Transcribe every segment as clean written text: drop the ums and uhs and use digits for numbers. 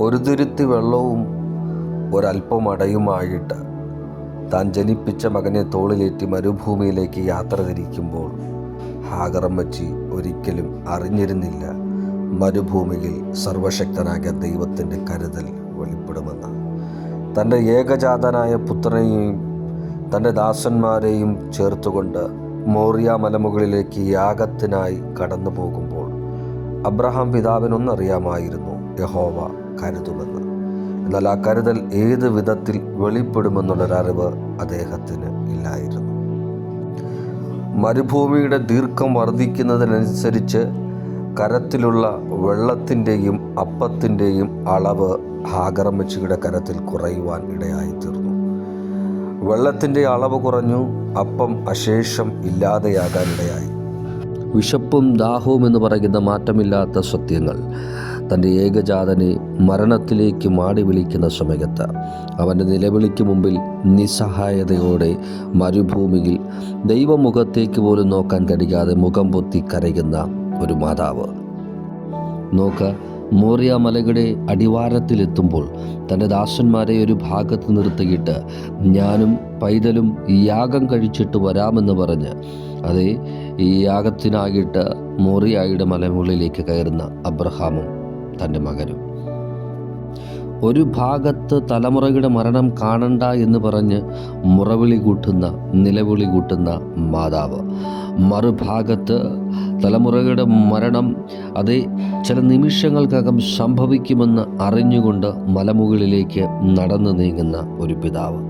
ഒരു തുരുത്തി വെള്ളവും ഒരല്പമടയുമായിട്ട് താൻ ജനിപ്പിച്ച മകനെ തോളിലേറ്റി മരുഭൂമിയിലേക്ക് യാത്ര തിരിക്കുമ്പോൾ ഹാഗറമ്മച്ചി ഒരിക്കലും അറിഞ്ഞിരുന്നില്ല മരുഭൂമിയിൽ സർവശക്തനായ ദൈവത്തിൻ്റെ കരുതൽ വെളിപ്പെടുമെന്ന്. തൻ്റെ ഏകജാതനായ പുത്രനെയും തൻ്റെ ദാസന്മാരെയും ചേർത്തുകൊണ്ട് മോറിയ മലമുകളിലേക്ക് യാഗത്തിനായി കടന്നു പോകുമ്പോൾ അബ്രഹാം പിതാവിനൊന്നറിയാമായിരുന്നു, യഹോവ കരുതുമെന്ന്. എന്നാൽ ആ കരുതൽ ഏത് വിധത്തിൽ വെളിപ്പെടുമെന്നുള്ളൊരറിവ് അദ്ദേഹത്തിന് ഇല്ലായിരുന്നു. മരുഭൂമിയുടെ ദീർഘം വർദ്ധിക്കുന്നതിനനുസരിച്ച് കരത്തിലുള്ള വെള്ളത്തിൻ്റെയും അപ്പത്തിൻ്റെയും അളവ് ഹാഗറമ്മച്ചിയുടെ കരത്തിൽ കുറയുവാൻ ഇടയായിത്തീർന്നു. വെള്ളത്തിൻ്റെ അളവ് കുറഞ്ഞു, അപ്പം അശേഷം ഇല്ലാതെയാകാനിടയായി. വിശപ്പും ദാഹവും എന്ന് പറയുന്ന മാറ്റമില്ലാത്ത സത്യങ്ങൾ തൻ്റെ ഏകജാതനെ മരണത്തിലേക്ക് മാടി വിളിക്കുന്ന സമയത്ത് അവൻ്റെ നിലവിളിക്ക് മുമ്പിൽ നിസ്സഹായതയോടെ മരുഭൂമിയിൽ ദൈവമുഖത്തേക്ക് പോലും നോക്കാൻ കഴിയാതെ മുഖം പൊത്തി കരയുന്ന ഒരു മാതാവ്. നോക്ക്, മോറിയ മലയുടെ അടിവാരത്തിലെത്തുമ്പോൾ തൻ്റെ ദാസന്മാരെ ഒരു ഭാഗത്ത് നിർത്തിയിട്ട് ഞാനും പൈതലും ഈ യാഗം കഴിച്ചിട്ട് വരാമെന്ന് പറഞ്ഞ് അതേ ഈ യാഗത്തിനായിട്ട് മോറിയായുടെ മലമുകളിലേക്ക് കയറുന്ന അബ്രഹാമും തൻ്റെ മകനും. ഒരു ഭാഗത്ത് തലമുറയുടെ മരണം കാണണ്ട എന്ന് പറഞ്ഞ് മുറവിളി കൂട്ടുന്ന നിലവിളി കൂട്ടുന്ന മാതാവ്, മറുഭാഗത്ത് തലമുറയുടെ മരണം അതേ ചില നിമിഷങ്ങൾക്കകം സംഭവിക്കുമെന്ന് അറിഞ്ഞുകൊണ്ട് മലമുകളിലേക്ക് നടന്നു നീങ്ങുന്ന ഒരു പിതാവ്.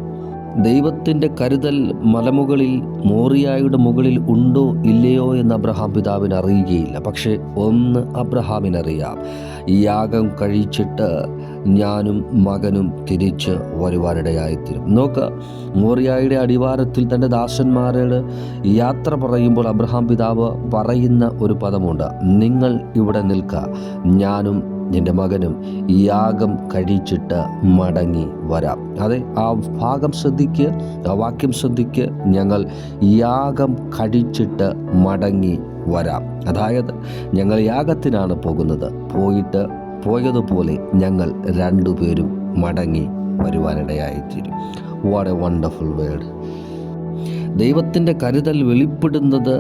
ദൈവത്തിൻ്റെ കരുതൽ മലമുകളിൽ മോറിയായുടെ മുകളിൽ ഉണ്ടോ ഇല്ലയോ എന്ന് അബ്രഹാം പിതാവിന് അറിയുകയില്ല. പക്ഷേ ഒന്ന് അബ്രഹാമിനറിയാം, ഈ യാഗം കഴിച്ചിട്ട് ഞാനും മകനും തിരിച്ച് വരുവാനിടയായിത്തീരും. നോക്ക്, മോറിയായുടെ അടിവാരത്തിൽ തൻ്റെ ദാസന്മാരോട് യാത്ര പറയുമ്പോൾ അബ്രഹാം പിതാവ് പറയുന്ന ഒരു പദമുണ്ട്, നിങ്ങൾ ഇവിടെ നിൽക്കുക, ഞാനും എൻ്റെ മകനും യാഗം കഴിച്ചിട്ട് മടങ്ങി വരാം. അതെ, ആ ഭാഗം ശ്രദ്ധിക്കുക, ആ വാക്യം ശ്രദ്ധിക്കുക, ഞങ്ങൾ യാഗം കഴിച്ചിട്ട് മടങ്ങി വരാം. അതായത് ഞങ്ങൾ യാഗത്തിനാണ് പോകുന്നത്, പോയതുപോലെ ഞങ്ങൾ രണ്ടുപേരും മടങ്ങി വരുവാനിടയായിത്തീരും. What a wonderful word. ദൈവത്തിൻ്റെ കരുതൽ വെളിപ്പെടുന്നത്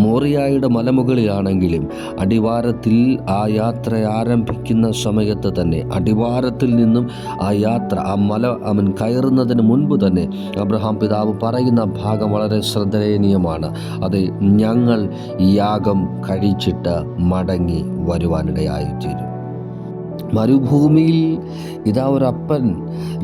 മോറിയായുടെ മലമുകളിലാണെങ്കിലും അടിവാരത്തിൽ ആ യാത്ര ആരംഭിക്കുന്ന സമയത്ത് തന്നെ അടിവാരത്തിൽ നിന്നും ആ യാത്ര ആ മല അവൻ കയറുന്നതിന് മുൻപ് തന്നെ അബ്രഹാം പിതാവ് പറയുന്ന ഭാഗം വളരെ ശ്രദ്ധേയനീയമാണ്. അത് ഞങ്ങൾ യാഗം കഴിച്ചിട്ട് മടങ്ങി വരുവാനിടയായിത്തീരും. മരുഭൂമിയിൽ ഇതാ ഒരപ്പൻ,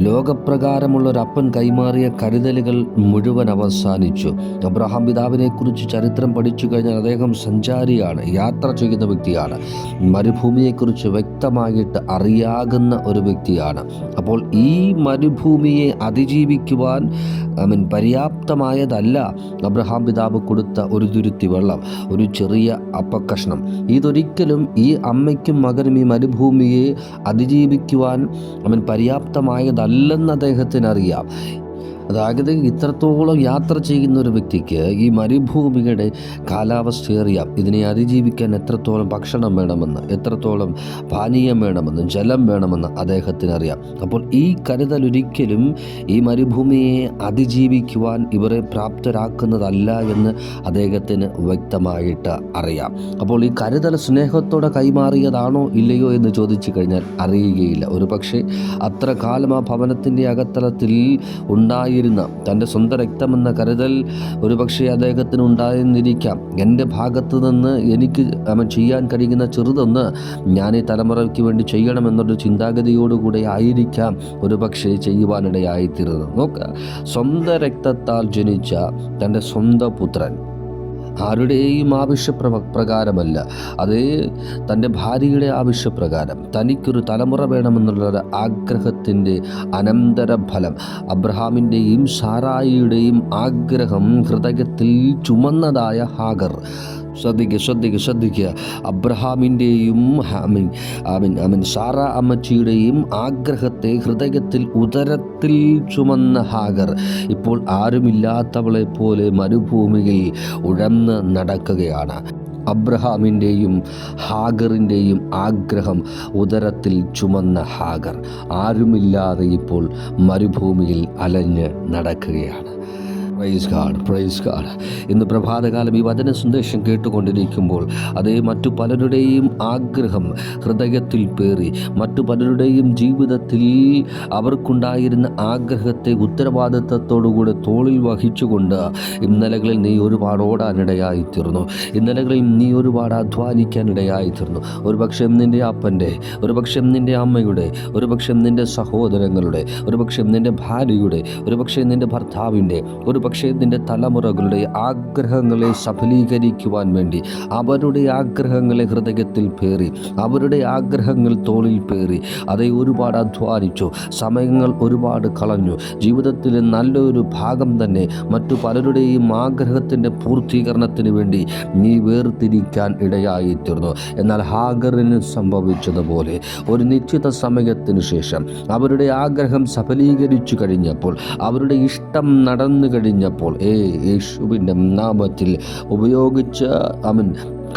ലോകപ്രകാരമുള്ളൊരപ്പൻ കൈമാറിയ കരുതലുകൾ മുഴുവൻ അവസാനിച്ചു. അബ്രഹാം പിതാവിനെക്കുറിച്ച് ചരിത്രം പഠിച്ചു കഴിഞ്ഞാൽ അദ്ദേഹം സഞ്ചാരിയാണ്, യാത്ര ചെയ്യുന്ന വ്യക്തിയാണ്, മരുഭൂമിയെക്കുറിച്ച് വ്യക്തമായിട്ട് അറിയാകുന്ന ഒരു വ്യക്തിയാണ്. അപ്പോൾ ഈ മരുഭൂമിയെ അതിജീവിക്കുവാൻ പര്യാപ്തമായതല്ല അബ്രഹാം പിതാവ് കൊടുത്ത ഒരു തുരുത്തി വെള്ളം, ഒരു ചെറിയ അപ്പക്കഷ്ണം. ഇതൊരിക്കലും ഈ അമ്മയ്ക്കും മകനും ഈ മരുഭൂമിയെ അതിജീവിക്കുവാൻ പര്യാപ്തമായതല്ലെന്ന് അദ്ദേഹത്തിനറിയാം. അതായത് ഇത്രത്തോളം യാത്ര ചെയ്യുന്ന ഒരു വ്യക്തിക്ക് ഈ മരുഭൂമിയുടെ കാലാവസ്ഥ അറിയാം. ഇതിനെ അതിജീവിക്കാൻ എത്രത്തോളം ഭക്ഷണം വേണമെന്ന്, എത്രത്തോളം പാനീയം വേണമെന്ന്, ജലം വേണമെന്ന് അദ്ദേഹത്തിനറിയാം. അപ്പോൾ ഈ കരുതൽ ഒരിക്കലും ഈ മരുഭൂമിയെ അതിജീവിക്കുവാൻ ഇവരെ പ്രാപ്തരാക്കുന്നതല്ല എന്ന് അദ്ദേഹത്തിന് വ്യക്തമായിട്ട് അറിയാം. അപ്പോൾ ഈ കരുതൽ സ്നേഹത്തോടെ കൈമാറിയതാണോ ഇല്ലയോ എന്ന് ചോദിച്ചു കഴിഞ്ഞാൽ അറിയുകയില്ല. ഒരു പക്ഷേ അത്ര കാലം ആ ഭവനത്തിൻ്റെ അകത്തളത്തിൽ ഉണ്ടായിരുന്ന തൻ്റെ സ്വന്തം രക്തമെന്ന കരുതൽ ഒരു പക്ഷേ അദ്ദേഹത്തിന് ഉണ്ടായിരുന്നിരിക്കാം. എൻ്റെ ഭാഗത്ത് നിന്ന് എനിക്ക് ചെയ്യാൻ കഴിയുന്ന ചെറുതൊന്ന് ഞാൻ ഈ തലമുറയ്ക്ക് വേണ്ടി ചെയ്യണമെന്നൊരു ചിന്താഗതിയോടുകൂടെ ആയിരിക്കാം ഒരു പക്ഷേ ചെയ്യുവാനിടയായിത്തീരുന്നത്. നോക്കുക, സ്വന്തം രക്തത്താൽ ജനിച്ച തൻ്റെ സ്വന്തം പുത്രൻ ആരുടെയും ആവശ്യപ്രകാരമല്ല, അതേ തൻ്റെ ഭാര്യയുടെ ആവശ്യപ്രകാരം തനിക്കൊരു തലമുറ വേണമെന്നുള്ളൊരു ആഗ്രഹത്തിൻ്റെ അനന്തരഫലം, അബ്രഹാമിൻ്റെയും സാറായിയുടെയും ആഗ്രഹം ഹൃദയത്തിൽ ചുമന്നതായ ഹാഗർ. ശ്രദ്ധിക്കുക. അബ്രഹാമിൻ്റെയും സാറ അമ്മച്ചിയുടെയും ആഗ്രഹത്തെ ഹൃദയത്തിൽ ഉദരത്തിൽ ചുമന്ന ഹാഗർ ഇപ്പോൾ ആരുമില്ലാത്തവളെ പോലെ മരുഭൂമിയിൽ ഉഴന്ന് നടക്കുകയാണ്. അബ്രഹാമിൻ്റെയും ഹാഗറിൻ്റെയും ആഗ്രഹം ഉദരത്തിൽ ചുമന്ന ഹാഗർ ആരുമില്ലാതെ ഇപ്പോൾ മരുഭൂമിയിൽ അലഞ്ഞ് നടക്കുകയാണ്. Praise God. ഇന്ന് പ്രഭാതകാലം ഈ വചന സന്ദേശം കേട്ടുകൊണ്ടിരിക്കുമ്പോൾ അതേ മറ്റു പലരുടെയും ആഗ്രഹം ഹൃദയത്തിൽ പേറി, മറ്റു പലരുടെയും ജീവിതത്തിൽ അവർക്കുണ്ടായിരുന്ന ആഗ്രഹത്തെ ഉത്തരവാദിത്വത്തോടുകൂടെ തോളിൽ വഹിച്ചുകൊണ്ട് ഇന്നലകളിൽ നീ ഒരുപാട് ഓടാനിടയായിത്തീർന്നു. ഇന്നലകളിൽ നീ ഒരുപാട് അധ്വാനിക്കാനിടയായിത്തീർന്നു. ഒരുപക്ഷെ നിൻ്റെ അപ്പൻ്റെ, ഒരുപക്ഷെ നിൻ്റെ അമ്മയുടെ, ഒരുപക്ഷെ നിൻ്റെ സഹോദരങ്ങളുടെ, ഒരുപക്ഷെ നിൻ്റെ ഭാര്യയുടെ, ഒരുപക്ഷെ നിൻ്റെ ഭർത്താവിൻ്റെ, ഒരുപക്ഷെ നിൻ്റെ തലമുറകളുടെ ആഗ്രഹങ്ങളെ സഫലീകരിക്കുവാൻ വേണ്ടി അവരുടെ ആഗ്രഹങ്ങളെ ഹൃദയത്തിൽ പേറി, അവരുടെ ആഗ്രഹങ്ങൾ തോളിൽ പേറി, അതേ ഒരുപാട് അധ്വാനിച്ചു, സമയങ്ങൾ ഒരുപാട് കളഞ്ഞു. ജീവിതത്തിൽ നല്ലൊരു ഭാഗം തന്നെ മറ്റു പലരുടെയും ആഗ്രഹത്തിൻ്റെ പൂർത്തീകരണത്തിന് വേണ്ടി നീ വേർതിരിക്കാൻ ഇടയായിത്തീർന്നു. എന്നാൽ ഹാഗറിന് സംഭവിച്ചതുപോലെ ഒരു നിശ്ചിത സമയത്തിന് ശേഷം അവരുടെ ആഗ്രഹം സഫലീകരിച്ചു കഴിഞ്ഞപ്പോൾ, അവരുടെ ഇഷ്ടം നടന്നു കഴിഞ്ഞപ്പോൾ യേശുവിൻ്റെ നാമത്തിൽ ഉപയോഗിച്ച്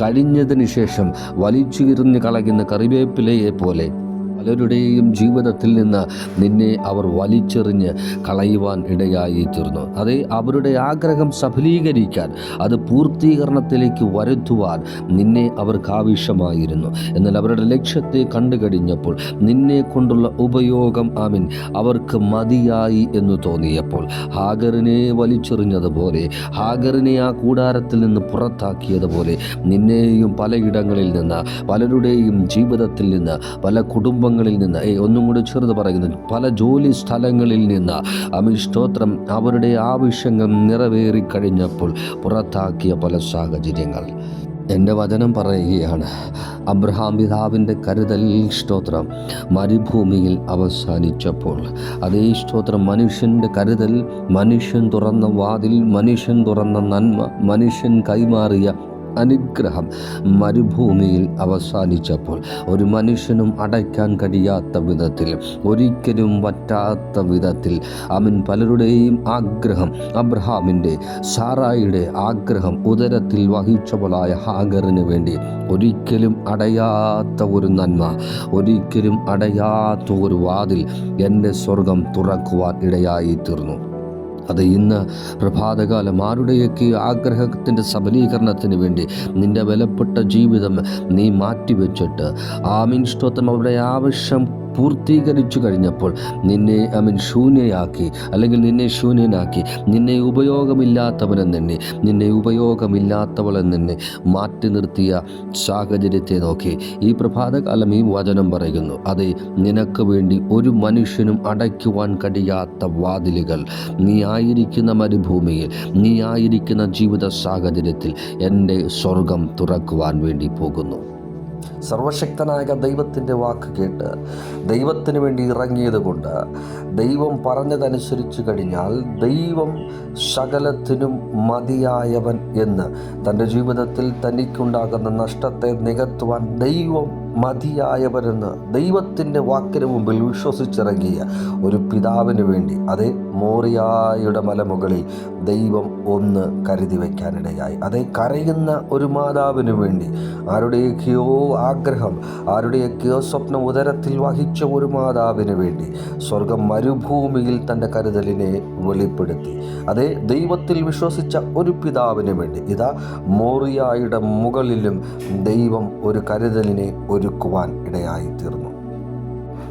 കഴിഞ്ഞതിന് ശേഷം വലിച്ചെറിഞ്ഞ് കളയുന്ന കറിവേപ്പിലയെ പോലെ പലരുടെയും ജീവിതത്തിൽ നിന്ന് നിന്നെ അവർ വലിച്ചെറിഞ്ഞ് കളയുവാൻ ഇടയായിത്തീർന്നു. അതേ അവരുടെ ആഗ്രഹം സഫലീകരിക്കാൻ, അത് പൂർത്തീകരണത്തിലേക്ക് വരുത്തുവാൻ നിന്നെ അവർക്ക് ആവശ്യമായിരുന്നു. എന്നാൽ അവരുടെ ലക്ഷ്യത്തെ കണ്ടു കഴിഞ്ഞപ്പോൾ നിന്നെ കൊണ്ടുള്ള ഉപയോഗം അവർക്ക് മതിയായി എന്ന് തോന്നിയപ്പോൾ ഹാഗറിനെ വലിച്ചെറിഞ്ഞതുപോലെ, ഹാഗറിനെ ആ കൂടാരത്തിൽ നിന്ന് പുറത്താക്കിയതുപോലെ നിന്നെയും പലയിടങ്ങളിൽ നിന്ന്, പലരുടെയും ജീവിതത്തിൽ നിന്ന്, പല കുടുംബങ്ങളിൽ നിന്ന്, ഒന്നും കൂടി ചെറുത് പറയുന്നു, പല ജോലി സ്ഥലങ്ങളിൽ നിന്ന് സ്തോത്രം അവരുടെ ആവശ്യങ്ങൾ നിറവേറിക്കഴിഞ്ഞപ്പോൾ പുറത്താക്കിയ പല സാഹചര്യങ്ങൾ. എൻ്റെ വചനം പറയുകയാണ്, അബ്രഹാം പിതാവിൻ്റെ കരുതൽ സ്തോത്രം മരുഭൂമിയിൽ അവസാനിച്ചപ്പോൾ, അതേ സ്തോത്രം മനുഷ്യൻ്റെ കരുതൽ, മനുഷ്യൻ തുറന്ന വാതിൽ, മനുഷ്യൻ തുറന്ന നന്മ, മനുഷ്യൻ കൈമാറിയ അനുഗ്രഹം മരുഭൂമിയിൽ അവസാനിച്ചപ്പോൾ ഒരു മനുഷ്യനും അടയ്ക്കാൻ കഴിയാത്ത വിധത്തിൽ, ഒരിക്കലും പറ്റാത്ത വിധത്തിൽ പലരുടെയും ആഗ്രഹം, അബ്രഹാമിൻ്റെ, സാറായിയുടെ ആഗ്രഹം ഉദരത്തിൽ വഹിച്ചവളായ ഹാഗറിന് വേണ്ടി ഒരിക്കലും അടയാത്ത ഒരു നന്മ, ഒരിക്കലും അടയാത്ത ഒരു വാതിൽ എൻ്റെ സ്വർഗം തുറക്കുവാൻ ഇടയായിത്തീർന്നു. അത് ഇന്ന് പ്രഭാതകാലം ആരുടെയൊക്കെ ആഗ്രഹത്തിൻ്റെ സബലീകരണത്തിന് വേണ്ടി നിൻ്റെ വിലപ്പെട്ട ജീവിതം നീ മാറ്റിവെച്ചിട്ട് സ്തോത്രം അവരുടെ ആവശ്യം പൂർത്തീകരിച്ചു കഴിഞ്ഞപ്പോൾ നിന്നെ ശൂന്യയാക്കി, അല്ലെങ്കിൽ നിന്നെ ശൂന്യനാക്കി, നിന്നെ ഉപയോഗമില്ലാത്തവനെന്നെ, നിന്നെ ഉപയോഗമില്ലാത്തവളെന്നെ മാറ്റി നിർത്തിയ സാഹചര്യത്തെ നോക്കി ഈ പ്രഭാതകാലം ഈ വചനം പറയുന്നു, അതെ നിനക്ക് വേണ്ടി ഒരു മനുഷ്യനും അടയ്ക്കുവാൻ കഴിയാത്ത വാതിലുകൾ നീ ആയിരിക്കുന്ന മരുഭൂമിയിൽ, നീ ആയിരിക്കുന്ന ജീവിത സാഹചര്യത്തിൽ എൻ്റെ സ്വർഗം തുറക്കുവാൻ വേണ്ടി പോകുന്നു. സർവശക്തനായ ദൈവത്തിൻ്റെ വാക്ക് കേട്ട് ദൈവത്തിന് വേണ്ടി ഇറങ്ങിയത് കൊണ്ട്, ദൈവം പറഞ്ഞതനുസരിച്ച് കഴിഞ്ഞാൽ ദൈവം സകലത്തിനും മതിയായവൻ എന്ന് തൻ്റെ ജീവിതത്തിൽ തനിക്കുണ്ടാകുന്ന നഷ്ടത്തെ നികത്തുവാൻ ദൈവം മതിയായവരെന്ന് ദൈവത്തിൻ്റെ വാക്കിന് മുമ്പിൽ വിശ്വസിച്ചിറങ്ങിയ ഒരു പിതാവിന് വേണ്ടി, അതേ മോറിയായുടെ മലമുകളിൽ ദൈവം ഒന്ന് കരുതി വയ്ക്കാനിടയായി. അതേ കരയുന്ന ഒരു മാതാവിന് വേണ്ടി, ആരുടെയൊക്കെയോ ആഗ്രഹം, ആരുടെയൊക്കെയോ സ്വപ്നം ഉദരത്തിൽ വഹിച്ച ഒരു മാതാവിന് വേണ്ടി സ്വർഗം മരുഭൂമിയിൽ തൻ്റെ കരുതലിനെ വെളിപ്പെടുത്തി. അതേ ദൈവത്തിൽ വിശ്വസിച്ച ഒരു പിതാവിന് വേണ്ടി ഇതാ മോറിയായുടെ മുകളിലും ദൈവം ഒരു കരുതലിനെ ഒരുക്കുവാൻ ഇടയായിത്തീർന്നു.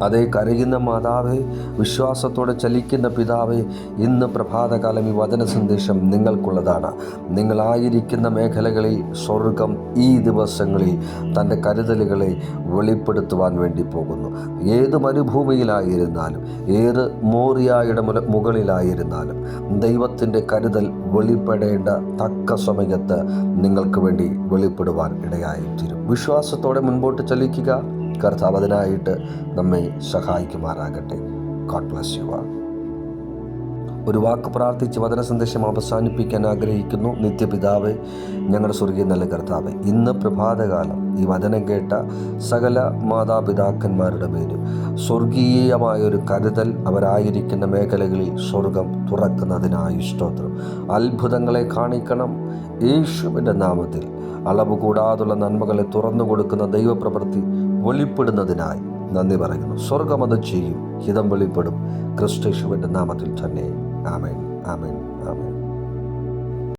അതേ കരയുന്ന മാതാവേ, വിശ്വാസത്തോടെ ചലിക്കുന്ന പിതാവേ, ഇന്ന് പ്രഭാതകാലം ഈ വചന സന്ദേശം നിങ്ങൾക്കുള്ളതാണ്. നിങ്ങളായിരിക്കുന്ന മേഖലകളിൽ സ്വർഗം ഈ ദിവസങ്ങളിൽ തൻ്റെ കരുതലുകളെ വെളിപ്പെടുത്തുവാൻ വേണ്ടി പോകുന്നു. ഏത് മരുഭൂമിയിലായിരുന്നാലും, ഏത് മോറിയായുടെ മുകളിലായിരുന്നാലും ദൈവത്തിൻ്റെ കരുതൽ വെളിപ്പെടേണ്ട തക്ക സമയത്ത് നിങ്ങൾക്ക് വേണ്ടി വെളിപ്പെടുവാൻ ഇടയായിത്തീരും. വിശ്വാസത്തോടെ മുൻപോട്ട് ചലിക്കുക. കർത്താവ് അതിനായിട്ട് നമ്മെ സഹായിക്കുമാറാകട്ടെ. God bless you all. ഒരു വാക്ക് പ്രാർത്ഥിച്ച് വചന സന്ദേശം അവസാനിപ്പിക്കാൻ ആഗ്രഹിക്കുന്നു. നിത്യപിതാവേ, ഞങ്ങളുടെ സ്വർഗീയ നല്ല കർത്താവേ, ഇന്ന് പ്രഭാതകാലം ഈ വചനം കേട്ട സകല മാതാപിതാക്കന്മാരുടെ മേലും സ്വർഗീയമായൊരു കരുതൽ അവരായിരിക്കുന്ന മേഖലകളിൽ സ്വർഗം തുറക്കുന്നതിനായി സ്തോത്രം. അത്ഭുതങ്ങളെ കാണിക്കണം യേശുവിൻ്റെ നാമത്തിൽ. അളവ് കൂടാതുള്ള നന്മകളെ തുറന്നു കൊടുക്കുന്ന ദൈവപ്രവൃത്തി വെളിപ്പെടുന്നതിനായി നന്ദി പറയുന്നു. സ്വർഗം അത് ചെയ്യും, ഹിതം വെളിപ്പെടും. ക്രിസ്തു യേശുവിൻ്റെ നാമത്തിൽ തന്നെ. ആമേൻ, ആമേൻ, ആമേൻ.